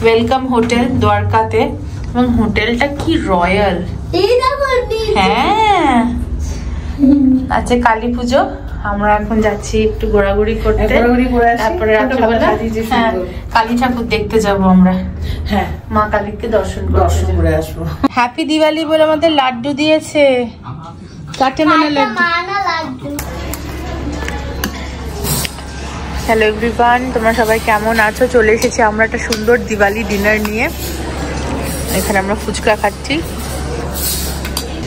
Welcome hotel দ্বারকাতে এবং হোটেলটা কি রয়্যাল। হ্যাঁ আচ্ছা কালী পুজো আমরা এখন যাচ্ছি একটু ঘোরাঘুরি করতে, তারপরে রাত্রিবেলা কালী ঠাকুর দেখতে যাব আমরা। হ্যাঁ মা কালীকে দর্শন করে আসবো। হ্যাপি দিওয়ালি বলে আমাদের লাড্ডু দিয়েছে, কাটে মানে লাড্ডু। হ্যালো এভরিওয়ান, তোমরা সবাই কেমন আছো? চলে এসেছি আমরা একটা সুন্দর দিওয়ালি ডিনার নিয়ে। এখানে আমরা ফুচকা খাচ্ছি।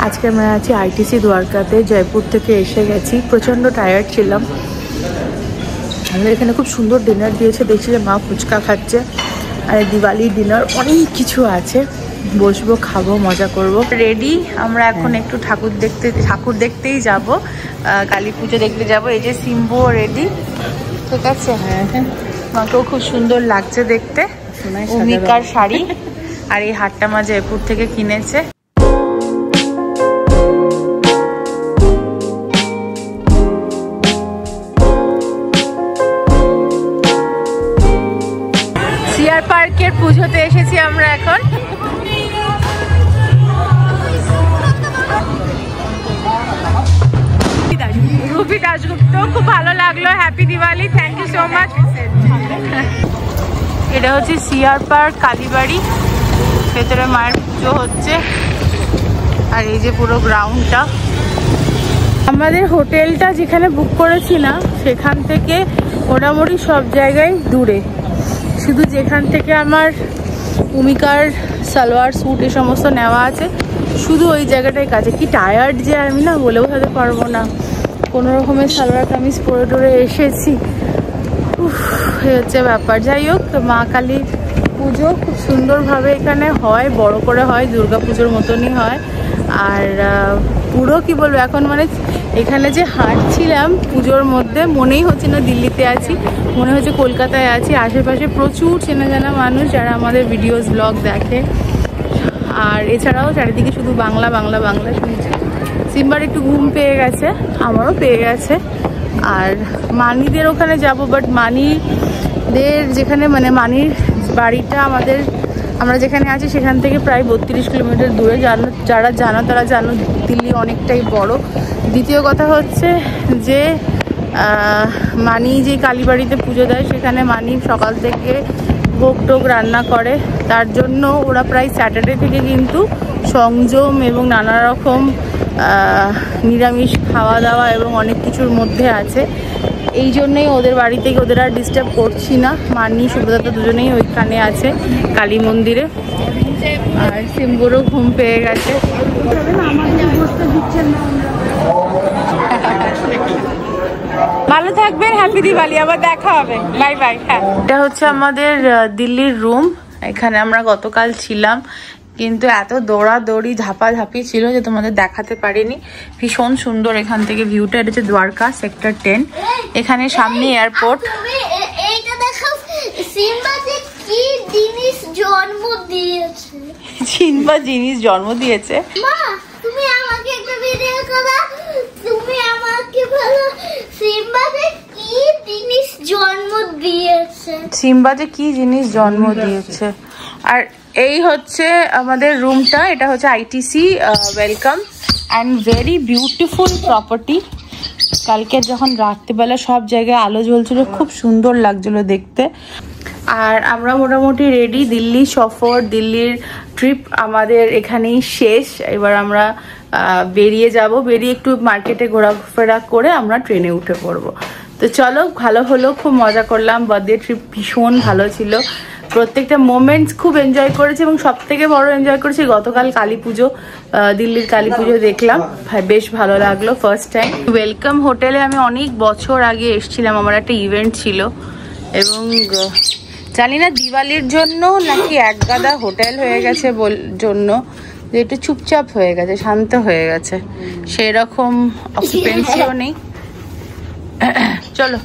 আজকে আমরা আছি আইটিসি দ্বারকাতে, জয়পুর থেকে এসে গেছি, প্রচণ্ড টায়ার্ড ছিলাম। আমরা এখানে খুব সুন্দর ডিনার দিয়েছে, দেখছি যে মা ফুচকা খাচ্ছে। আর দিওয়ালি ডিনার অনেক কিছু আছে, বসবো খাবো মজা করব। রেডি আমরা এখন একটু ঠাকুর দেখতেই যাব, কালী পুজো দেখতে যাব। এই যে সিম্বু রেডি, ঠিক আছে? হ্যাঁ মাকেও খুব সুন্দর লাগছে দেখতে, ভূমিকার শাড়ি। আর এই হারটা মা জয়পুর থেকে কিনেছে। সিআর পার্কের পুজোতে এসেছি আমরা এখন। রুবি দাশগুপ্ত, খুব ভালো লাগলো। Happy Diwali, thank you so much. এটা হচ্ছে সিআর পার্ক কালীবাড়ি, ভেতরে মায়ের পুজো হচ্ছে। আর এই যে পুরো গ্রাউন্ডটা। আমাদের হোটেলটা যেখানে বুক করেছি না, সেখান থেকে মোটামুটি সব জায়গায় দূরে, শুধু যেখান থেকে আমার ভূমিকার সালোয়ার স্যুট এ সমস্ত নেওয়া আছে, শুধু ওই জায়গাটাই কাছে। কি টায়ার্ড যে আমি না বলে বোঝাতে পারবো না। কোনো রকমের সালোয়ার কামিজ পরে টরে এসেছি, হচ্ছে ব্যাপার। যাই হোক, মা কালীর পুজো খুব সুন্দরভাবে এখানে হয়, বড় করে হয়, দুর্গা পুজোর মতনই হয়। আর পুরো কি বলবো, এখন মানে এখানে যে হাঁটছিলাম পুজোর মধ্যে, মনেই হচ্ছে না দিল্লিতে আছি, মনে হচ্ছে কলকাতায় আছি। আশেপাশে প্রচুর চেনা জানা মানুষ যারা আমাদের ভিডিওস ব্লগ দেখে। আর এছাড়াও চারিদিকে শুধু বাংলা বাংলা বাংলা শুনছি। সিম্বার একটু ঘুম পেয়ে গেছে, আমারও পেয়ে গেছে। আর মানিদের ওখানে যাব, বাট মানিদের যেখানে মানে মানির বাড়িটা আমরা যেখানে আছি সেখান থেকে প্রায় 32 কিলোমিটার দূরে। যারা জানো তারা জানো, দিল্লি অনেকটাই বড়। দ্বিতীয় কথা হচ্ছে যে মানি যে কালীবাড়িতে পুজো দেয়, সেখানে মানি সকাল থেকে ভোগ টোগ রান্না করে। তার জন্য ওরা প্রায় স্যাটারডে থেকে কিন্তু সংযম এবং নানা রকম নিরামিষ খাওয়া দাওয়া এবং অনেক কিছুর মধ্যে আছে। এই জন্যই ওদের বাড়ি থেকে ওদের আর ডিস্টার্ব করছি না। মানি সুব্রতা দুজনেই ওইখানে আছে কালী মন্দিরে। আর সিম্বুরও ঘুম পেয়ে গেছে। ভালো থাকবেন, হ্যাপি দিওয়ালি, আবার দেখা হবে, বাই বাই। হ্যাঁ, এটা হচ্ছে আমাদের দিল্লির রুম। এখানে আমরা গতকাল ছিলাম, কিন্তু এত দৌড়াদৌড়ি ঝাপাঝাপি ছিল যে তোমাদের দেখাতে পারিনি। ভীষণ সুন্দর এখান থেকে ভিউটা। এটা হচ্ছে দ্বারকা সেক্টর 10। এখানে সামনে এয়ারপোর্ট। সিম্বা জিনিস জন্ম দিয়েছে। সিম্বা যে কি জিনিস জন্ম দিয়েছে। আর এই হচ্ছে আমাদের রুমটা। এটা হচ্ছে ITC welcome and very beautiful property. কালকে যখন রাত্রিবেলা সব জায়গায় আলো জ্বলছিল, খুব সুন্দর লাগছিল দেখতে। আর আমরা মোটামুটি রেডি। দিল্লি সফর, দিল্লির ট্রিপ আমাদের এখানেই শেষ। এবার আমরা বেরিয়ে যাব। বেরিয়ে একটু মার্কেটে ঘোরাফেরা করে আমরা ট্রেনে উঠে পড়বো। তো চলো, ভালো হলো, খুব মজা করলাম। বার্থডে ট্রিপ ভীষণ ভালো ছিল, প্রত্যেকটা মোমেন্টস খুব এনজয় করেছি। এবং সব থেকে বড় এনজয় করেছি গতকাল কালী পুজো, দিল্লির কালী পুজো দেখলাম, বেশ ভালো লাগলো। ফার্স্ট টাইম ওয়েলকাম হোটেলে আমি অনেক বছর আগে এসেছিলাম, আমার একটা ইভেন্ট ছিল। এবং জানি না দিওয়ালির জন্য নাকি একগাদা হোটেল হয়ে গেছে জন্য যে একটু চুপচাপ হয়ে গেছে, শান্ত হয়ে গেছে, সেরকম অকুপেন্সিও নেই। চলো,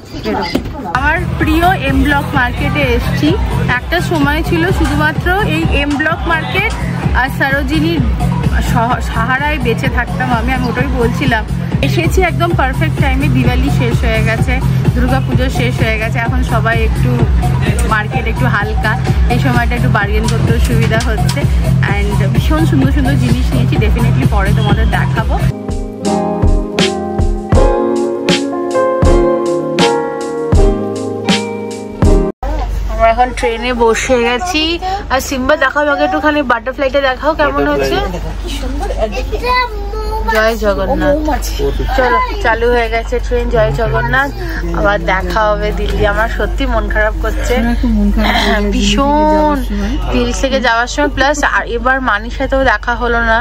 আমার প্রিয় এম ব্লক মার্কেটে এসছি। একটা সময় ছিল শুধুমাত্র এই এম ব্লক মার্কেট আর সরোজিনীর সাহারায় বেঁচে থাকতাম আমি ওটাই বলছিলাম এসেছি একদম পারফেক্ট টাইমে। দিওয়ালি শেষ হয়ে গেছে, দুর্গাপুজো শেষ হয়ে গেছে, এখন সবাই একটু মার্কেট একটু হালকা, এই সময়টা একটু বার্গেন করতেও সুবিধা হচ্ছে। অ্যান্ড ভীষণ সুন্দর সুন্দর জিনিস নিয়েছি, ডেফিনেটলি পরে তোমাদের দেখাবো। আমরা এখন ট্রেনে বসে গেছি। আর সিম্বা দেখাও আমাকে একটুখানি, বাটারফ্লাইটা দেখাও কেমন হচ্ছে। জয় জগন্নাথ। চলো, চালু হয়ে গেছে ট্রেন। জয় জগন্নাথ। আবার দেখা হবে দিল্লি। আমার সত্যি মন খারাপ করছে ভীষণ, দিল্লি থেকে যাওয়ার সময়। প্লাস এবার মানির সাথেও দেখা হলো না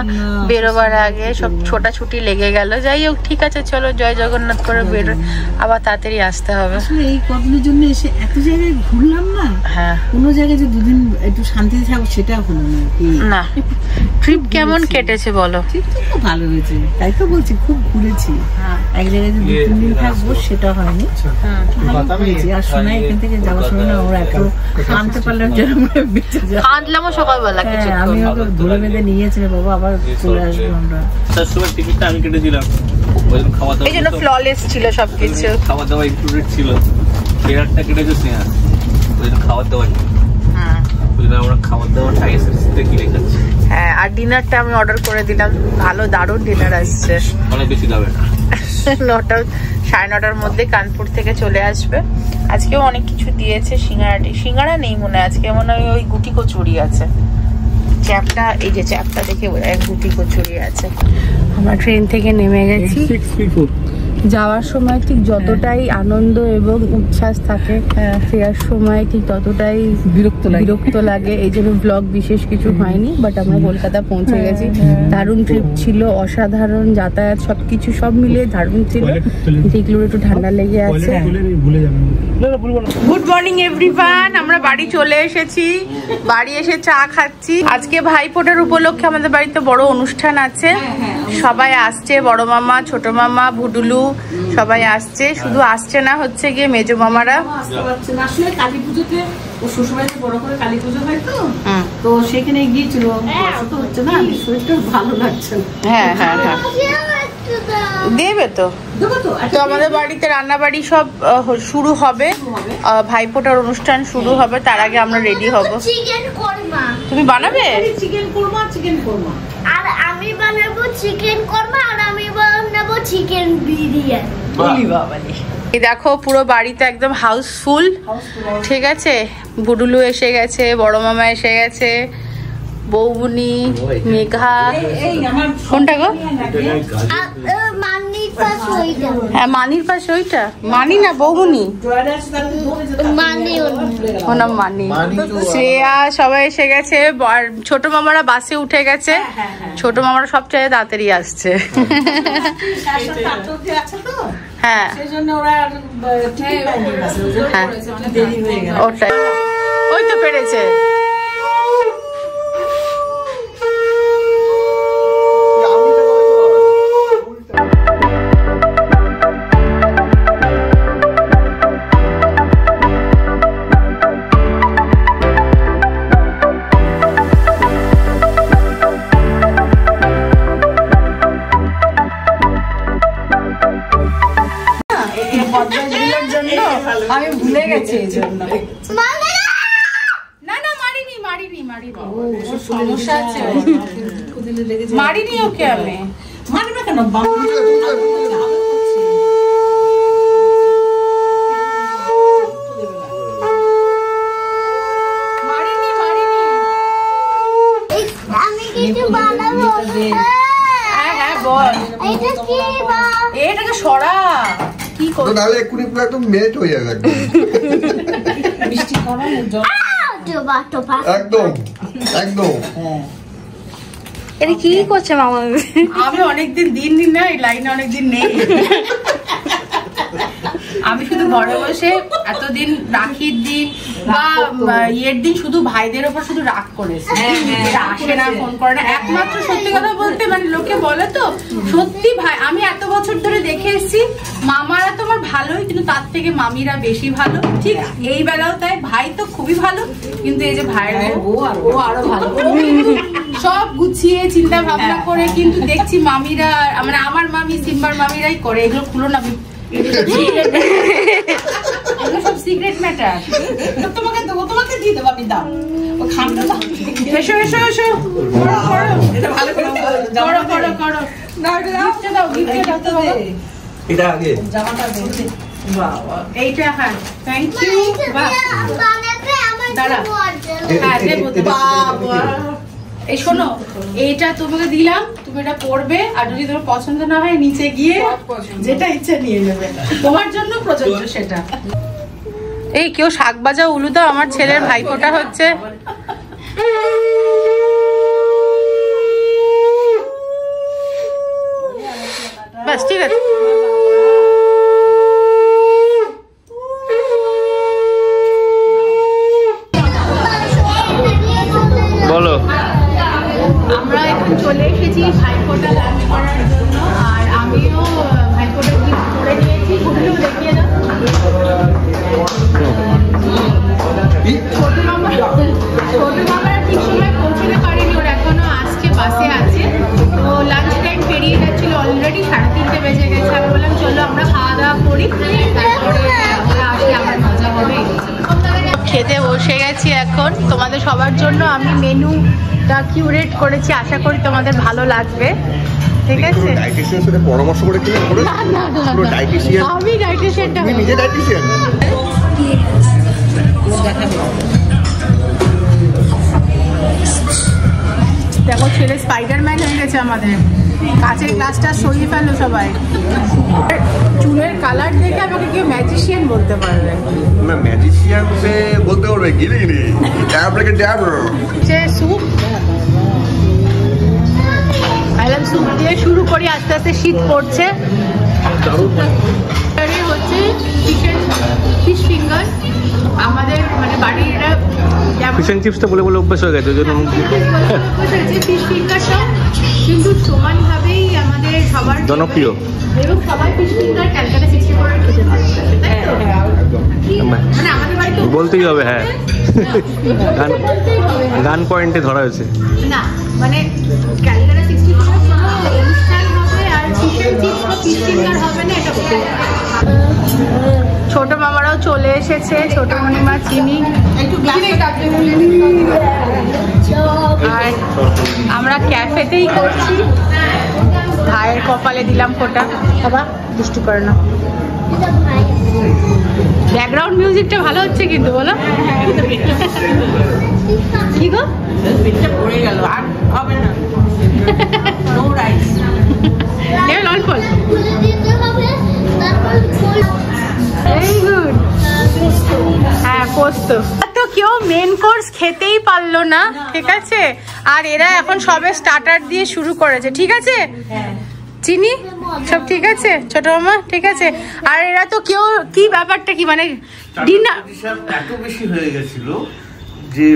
বেরোবার আগে, সব ছোটাছুটি লেগে গেল। যাই হোক, ঠিক আছে, চলো জয় জগন্নাথ করে বেরো, আবার তাড়াতাড়ি আসতে হবে। এই কদিনের জন্য এসে এত জায়গায় ঘুরলাম না। হ্যাঁ, কোনো জায়গায় যে দুদিন একটু শান্তিতে থাকবো সেটা হলো না। ট্রিপ কেমন কেটেছে বলো? ট্রিপ তো খুব ভালো হয়েছে, তাই তো বলছি, খুব ঘুরেছি। এক জায়গায় যে 2-3 দিন থাকবো সেটা হয়নি, ভালো ঘুরেছি। আর শোনা এখান থেকে যাওয়ার সময় না ওরা একটু কাঁদতে পারলাম, কাঁদলামও সকালবেলা। আমি ওকে ধরে বেঁধে নিয়েছি, বাবা আবার চলে আসবো আমরা। টিকিটটা আমি কেটেছিলাম, এই জন্য ফ্ললেস ছিল সবকিছু, খাওয়া দাওয়া ইনক্লুডেড ছিল। ফেয়ারটা কেটেছে স্নেহা, ওই জন্য খাওয়া দাওয়া আমরা খাওয়া দাওয়াটা এসএসসিতে কিনে খাচ্ছি। হ্যাঁ, আর ডিনারটা আমি অর্ডার করে দিলাম, ভালো দারুণ ডিনার আসছে। অনেক বেশি যাবে না, 9টা 9:30টার মধ্যে কানপুর থেকে চলে আসবে। আজকেও অনেক কিছু দিয়েছে। সিঙ্গাড়া নেই মনে হয় আজকে, মনে হয় ওই গুটি কচুরি আছে। চ্যাপটা, এই যে চ্যাপটা দেখে এক গুটি কচুরি আছে। আমরা ট্রেন থেকে নেমে গেছি। যাওয়ার সময় ঠিক যতটাই আনন্দ এবং উচ্ছ্বাস থাকে, ফেরার সময় ঠিক ততটাই বিরক্ত লাগে। এই জন্য ব্লগ বিশেষ কিছু হয়নি, বাট আমরা কলকাতা পৌঁছে গেছি। দারুণ ট্রিপ ছিল, অসাধারণ যাতায়াত, সবকিছু সব মিলিয়ে দারুণ ছিল। যেগুলো একটু ঠান্ডা লেগে আছে। গুড মর্নিং এভরিওয়ান, আমরা বাড়ি চলে এসেছি। বাড়ি এসে চা খাচ্ছি। আজকে ভাইফোঁটার উপলক্ষে আমাদের বাড়িতে বড় অনুষ্ঠান আছে, সবাই আসছে। বড় মামা, ছোট মামা, ভুডুলু সবাই আসছে। শুধু আসছে না, হচ্ছে গিয়ে মেজো মামারা। আসলে কালী পুজোতে ও শ্বশুরবাড়িতে বড় করে কালী পুজো হয় তো সেখানে গিয়েছিল। হচ্ছে না, শরীরটা ভালো লাগছে। হ্যাঁ হ্যাঁ হ্যাঁ, দেবে তো। তো আমাদের বাড়িতে রান্নাবাড়ি সব শুরু হবে, ভাইফোঁটার অনুষ্ঠান শুরু হবে, তার আগে আমরা রেডি হব। তুমি বানাবে চিকেন কোরমা, আর আমি বানাবো চিকেন কোরমা, আর আমি বানাবো চিকেন বিরিয়ানি। এই দেখো, পুরো বাড়িতে একদম হাউসফুল। ঠিক আছে, বুডুলু এসে গেছে, বড় মামা এসে গেছে, বৌবুনি, মেঘা। কোনটা গো? হ্যাঁ, মানির পাশে ওইটা। মানি না, বৌবুনি। ওনার মানি। শ্রেয়া সবাই এসে গেছে। ছোট মামারা বাসে উঠে গেছে। ছোট মামারা সবচেয়ে তাড়াতাড়ি আসছে। হ্যাঁ, ওটাই, ওই তো পেরেছে। আমি ভুলে গেছি এই জন্য। না না, মারিনি। সমস্যা আছে, মারিনি ওকে। আমি মারবে কেন? হ্যাঁ বল, এটাকে সরা। কি করব তাহলে এক্ষুনি পুরো একদম মেল্ট হয়ে যাবে একদম। মিষ্টি খাওয়া একদম একদম। এটা কি করছে মামা? আমি অনেকদিন দিন না, এই লাইনে অনেকদিন নেই। আমি শুধু ঘরে বসে এতদিন রাখির দিন বা ইয়ের দিন শুধু ভাইদের ওপর শুধু রাগ করেছি। আসে না, ফোন করে না। একমাত্র সত্যি কথা বলতে, মানে লোকে বলে তো সত্যি ভাই, আমি এত বছর ধরে দেখে এসেছি মামারা তো আমার ভালোই, কিন্তু তার থেকে মামিরা বেশি ভালো। ঠিক এই বেলাও তাই। ভাই তো খুবই ভালো, কিন্তু এই যে ভাইয়ের ও আরো ভালো। সব গুছিয়ে চিন্তা ভাবনা করে, কিন্তু দেখছি মামিরা মানে আমার মামি সিম্বার মামিরাই করে। এগুলো খুলো না, এগুলো সব সিক্রেট ম্যাটার। তোমাকে দেবো, তোমাকে দিয়ে দেবো আমি, দাও ও খামটা দাও। এসো এসো এসো, এটা ভালো করে করো করো করো। গিফটটা দাও, গিফটটা দাও। এটা আগে জামাটা দে। বাবা এইটা হ্যাঁ, থ্যাংক ইউ। বাহ, দাঁড়া, হ্যাঁ দেবো দেবো। বাবা এই শোনো, এইটা তোমাকে দিলাম, তুমি এটা পরবে, আর যদি তোমার পছন্দ না হয় নিচে গিয়ে যেটা ইচ্ছা নিয়ে নেবে, তোমার জন্য প্রযোজ্য সেটা। এই কেউ শাক ভাজা উলু দাও, আমার ছেলের ভাইফোঁটা হচ্ছে। বাস ঠিক আছে। বলো। আমরা এখন চলে এসেছি ভাইফোঁটা লাঞ্চ করার জন্য, আর আমিও ভাইফোঁটা গিফট করে নিয়েছি। ওগুলো দেখিয়ে দাও। ছোট মামারা ঠিক সময় পৌঁছতে পারেনি, ওর এখনো আসছে, বাসে আছে। তো লাঞ্চ টাইম পেরিয়ে যাচ্ছিল, অলরেডি 3:30 বেজে গেছে। আমি বললাম চলো আমরা খাওয়া দাওয়া করি, তারপরে ওরা আসলে আমার মজা হবে। খেতে বসে গেছি এখন। তোমাদের সবার জন্য আমি মেনুটা কিউরেট করেছি, আশা করি তোমাদের ভালো লাগবে। ঠিক আছে, ডায়েটিশিয়ানের সাথে পরামর্শ করে কিনে করে পুরো ডায়েটিশিয়ান। আমি ডায়েটিশিয়ানটা তুমি নিজে ডায়েটিশিয়ান? দেখো ছেলে স্পাইডারম্যান হয়ে গেছে আমাদের। কাঁচের গ্লাসটা সরিয়ে ফেললো সবাই। চুলের কালার দেখে আমাকে কেউ ম্যাজিশিয়ান বলতে পারবে না, ম্যাজিশিয়ান সে বলতে পারবে গিলিগিলি ড্যাব রেখে ড্যাব। যে স্যুপ, আইলাম স্যুপ দিয়ে শুরু করি, আস্তে আস্তে শীত পড়ছে। হচ্ছে চিকেন ফিশ ফিঙ্গার, আমাদের মানে বাড়ির এরা ফিশ এন্ড চিপসটা বলে বলে অভ্যাস হয়ে গেছে, ওই জন্য ফিশ ফিঙ্গারটা কিন্তু সমানভাবেই আমাদের সবার জনপ্রিয়। এবং সবাই ফিশ ফিঙ্গার ক্যালকাটা 64 খেতে পারছে, তাই তো? মানে আমাদের বাড়িতে বলতেই হবে, হ্যাঁ গান পয়েন্টে ধরা হয়েছে। না মানে ক্যালকাটা 64 কোনো অনুষ্ঠান হবে আর ফিশ এন্ড চিপস বা ফিশ ফিঙ্গার হবে না, এটা বলতে হবে। ছোট মামারাও চলে এসেছে, ছোট মণিমা, চিনি। আর আমরা ক্যাফেতেই করছি। ভাইয়ের কপালে দিলাম ফোঁটা। বাবা দুষ্টু করে না। ব্যাকগ্রাউন্ড মিউজিকটা ভালো হচ্ছে কিন্তু, বলো কি গো? পেটটা পড়ে গেল, আর হবে না। নো রাইস, এবার অল্প অল্প। Very good. হ্যাঁ পোস্ত। তো কেউ মেন কোর্স খেতেই পারলো না, ঠিক আছে? আর এরা এখন সবে স্টার্টার দিয়ে শুরু করেছে, ঠিক আছে? চিনি সব ঠিক আছে, ছোট মামা ঠিক আছে? আর এরা তো কেউ কি ব্যাপারটা কি মানে ডিনার এত বেশি হয়ে গেছিল যে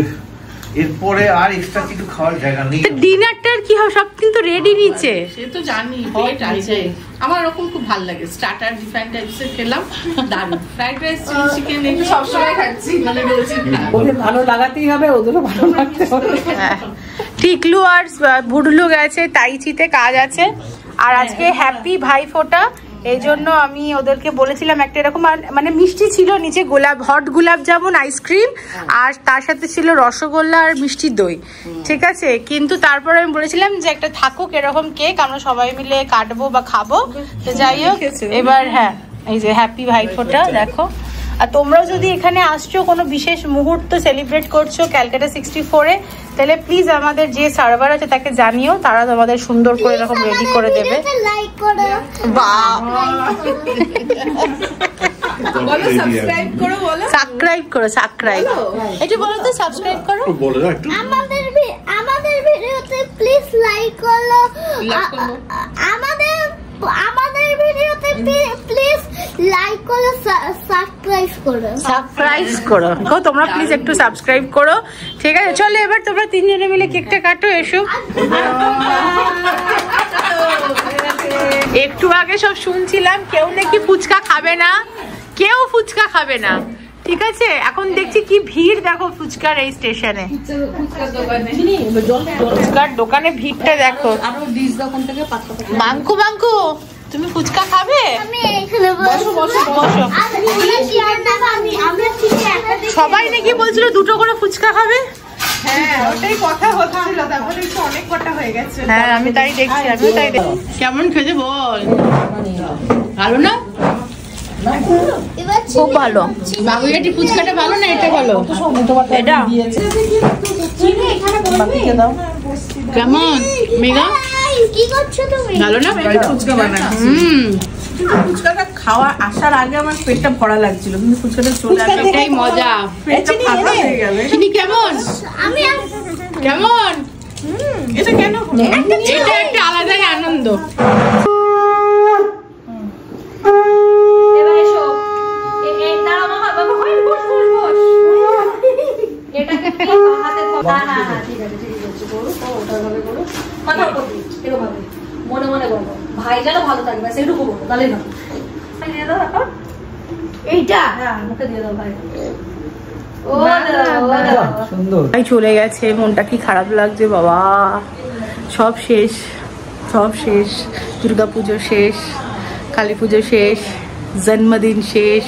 এরপরে আর এক্সট্রা কিছু খাওয়ার জায়গা নেই। ডিনারটার কি হবে? সব কিন্তু রেডি নিচে। সে তো জানি পেট আছে। আমার ওরকম খুব ভালো লাগে, স্টার্টার ডিফারেন্ট টাইপসের খেলাম, দারুণ। ফ্রাইড রাইস, চিলি চিকেন এগুলো সবসময় খাচ্ছি, মানে রোজ। ওদের ভালো লাগাতেই হবে, ওদেরও ভালো লাগতে হবে। টিকলু আর বুডলু গেছে তাইচিতে, কাজ আছে। আর আজকে হ্যাপি ভাইফোঁটা, এই জন্য আমি ওদেরকে বলেছিলাম একটা এরকম মানে মিষ্টি ছিল নিচে, হট গোলাপ জামুন আইসক্রিম, আর তার সাথে ছিল রসগোল্লা আর মিষ্টি দই, ঠিক আছে? কিন্তু তারপরে আমি বলেছিলাম যে একটা থাকুক এরকম কেক, আমরা সবাই মিলে কাটবো বা খাবো। তো যাই হোক এবার হ্যাঁ, এই যে হ্যাপি ভাইফোঁটা দেখো। আর তোমরাও যদি এখানে আসছো, কোনো বিশেষ মুহূর্ত সেলিব্রেট করছো ক্যালকাটা 64-এ, তাহলে প্লিজ আমাদের যে সার্ভার আছে তাকে জানিও, তারা তোমাদের সুন্দর করে এরকম রেডি করে দেবে। লাইক করো, বলো সাবস্ক্রাইব করো, বলো সাবস্ক্রাইব করো, সাবস্ক্রাইব এটা বলো তো, সাবস্ক্রাইব করো। বলে দাও একটু। আমাদের ভিডিওতে প্লিজ লাইক করো, আমাদের ভিডিওতে প্লিজ লাইক করো, সাবস্ক্রাইব করো, সাবস্ক্রাইব করো তোমরা প্লিজ একটু সাবস্ক্রাইব করো, ঠিক আছে? চলো এবার তোমরা তিনজনে মিলে কেকটা কাটো, এসো। একটু আগে সব শুনছিলাম কেউ নাকি ফুচকা খাবে না, কেউ ফুচকা খাবে না। ঠিক আছে। এখন দেখছি কি ভিড় দেখো ফুচকার এই স্টেশনে, ফুচকার দোকানে ভিড়টা দেখো। মাংকু মাংকু তুমি ফুচকা খাবে? সবাই নাকি বলছিল 2টো করে ফুচকা খাবে। হ্যাঁ ওটাই কথা হচ্ছিল, তারপরে অনেক কটা হয়ে গেছে। হ্যাঁ আমি তাই দেখছি, আমিও তাই দেখছি। কেমন খেয়েছে বল? ভালো না? খুব ভালো। বাগুইয়াটি ফুচকাটা ভালো না এটা ভালো? এটা কেমন মেঘা? কি করছো তুমি? ভালো না? ফুচকা বানাচ্ছি। ফুচকাটা খাওয়া আসার আগে আমার পেটটা ভরা লাগছিল, কিন্তু ফুচকাটা চলে আসে এটাই মজা। পেটটা ফাঁকা হয়ে গেল। চিনি কেমন? আমি কেমন? এটা কেন হলো? এটা একটা আলাদাই আনন্দ। মনে মনে বলবো ভাই যেন ভালো থাকবে সেটুকু বলবো, তাহলে না এইটা মুখে দিয়ে দাও ভাই। ভাই চলে গেছে, মনটা কি খারাপ লাগছে বাবা। সব শেষ, সব শেষ। দুর্গাপুজো শেষ, কালী পুজো শেষ, জন্মদিন শেষ,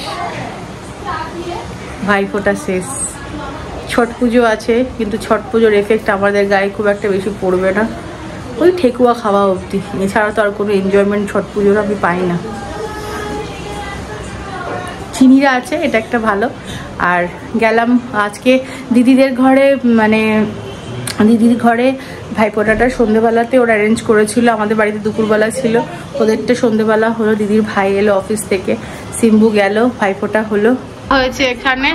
ভাইফোঁটা শেষ। ছট পুজো আছে, কিন্তু ছট পুজোর এফেক্ট আমাদের গায়ে খুব একটা বেশি পড়বে না, ওই ঠেকুয়া খাওয়া অবধি। এছাড়া তো আর কোনো এনজয়মেন্ট ছট পুজোর আমি পাই না। চিনিরা আছে, এটা একটা ভালো। আর গেলাম আজকে দিদিদের ঘরে, মানে দিদির ঘরে ভাইফোঁটাটা সন্ধেবেলাতে ওরা অ্যারেঞ্জ করেছিল, আমাদের বাড়িতে দুপুরবেলা ছিল, ওদেরটা সন্ধেবেলা হলো। দিদির ভাই এলো অফিস থেকে, সিম্বু গেল, ভাইফোঁটা হলো হয়েছে এখানে।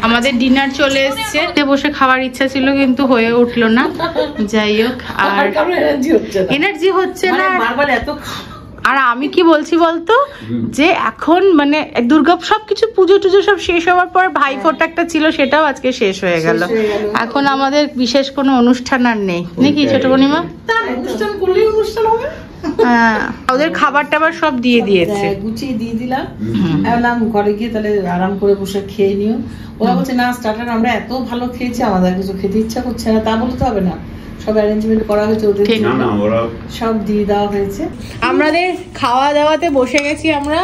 আমাদের ডিনার চলে এসছে, বসে খাওয়ার ইচ্ছা ছিল কিন্তু হয়ে উঠলো না। যাই হোক, আর এনার্জি হচ্ছে না। আর আমি কি বলছি বলতো, যে এখন মানে দুর্গা সবকিছু পুজো টুজো সব শেষ হওয়ার পর ভাইফোঁটা একটা ছিল, সেটাও আজকে শেষ হয়ে গেল। এখন আমাদের বিশেষ কোনো অনুষ্ঠান আর নেই নাকি ছোট বোনিমা? অনুষ্ঠান করলেই অনুষ্ঠান হবে। হ্যাঁ, ওদের খাবার টাবার সব দিয়ে দিয়েছে, গুছিয়ে দিয়ে দিলাম। বললাম ঘরে গিয়ে তাহলে আরাম করে বসে খেয়ে নিও। ওরা বলছে না স্টার্টার আমরা এত ভালো খেয়েছি, আমাদের কিছু খেতে ইচ্ছা করছে না। তা বলতে হবে না, সব অ্যারেঞ্জমেন্ট করা হয়েছে, ওদের সব দিয়ে দেওয়া হয়েছে। আমাদের খাওয়া দাওয়াতে বসে গেছি আমরা।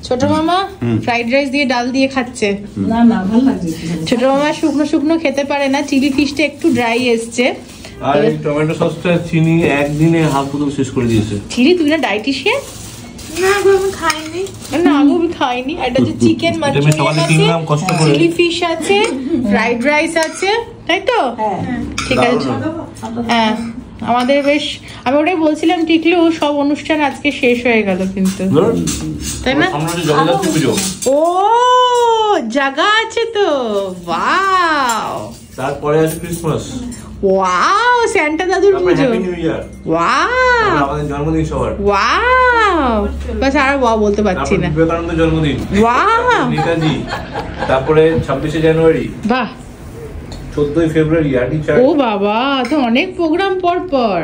ছোট মামা ফ্রাইড রাইস দিয়ে ডাল দিয়ে খাচ্ছে। না না ভালো লাগছে। ছোট মামা শুকনো শুকনো খেতে পারে না, চিলি ফিশটা একটু ড্রাই এসছে। আর এই টমেটো সসটা চিনি একদিনে হাফ বোতল শেষ করে দিয়েছে। চিলি তুই না ডায়েটিশিয়ান? না আমি খাইনি। না আমি খাইনি। এটা যে চিকেন মাঞ্চুরিয়ান আছে, চিলি ফিশ আছে, ফ্রাইড রাইস আছে, তাই তো? ঠিক আছে। হ্যাঁ আমাদের বেশ, আমি ওটাই বলছিলাম টিকলু, সব অনুষ্ঠান আজকে শেষ হয়ে গেল কিন্তু, তাই না? ও জায়গা আছে তো, ওয়াও। তারপরে আছে ক্রিসমাস, ওয়াও, সান্টা দাদুর পুজো, ওয়াও, আমাদের জন্মদিন সবার, ওয়াও। বাস আর ওয়াও বলতে পারছি না। বিবেকানন্দের জন্মদিন, ওয়াও, নেতাজি, তারপরে 26শে জানুয়ারি, বাহ, 14ই ফেব্রুয়ারি, ও বাবা, তো অনেক প্রোগ্রাম পর পর।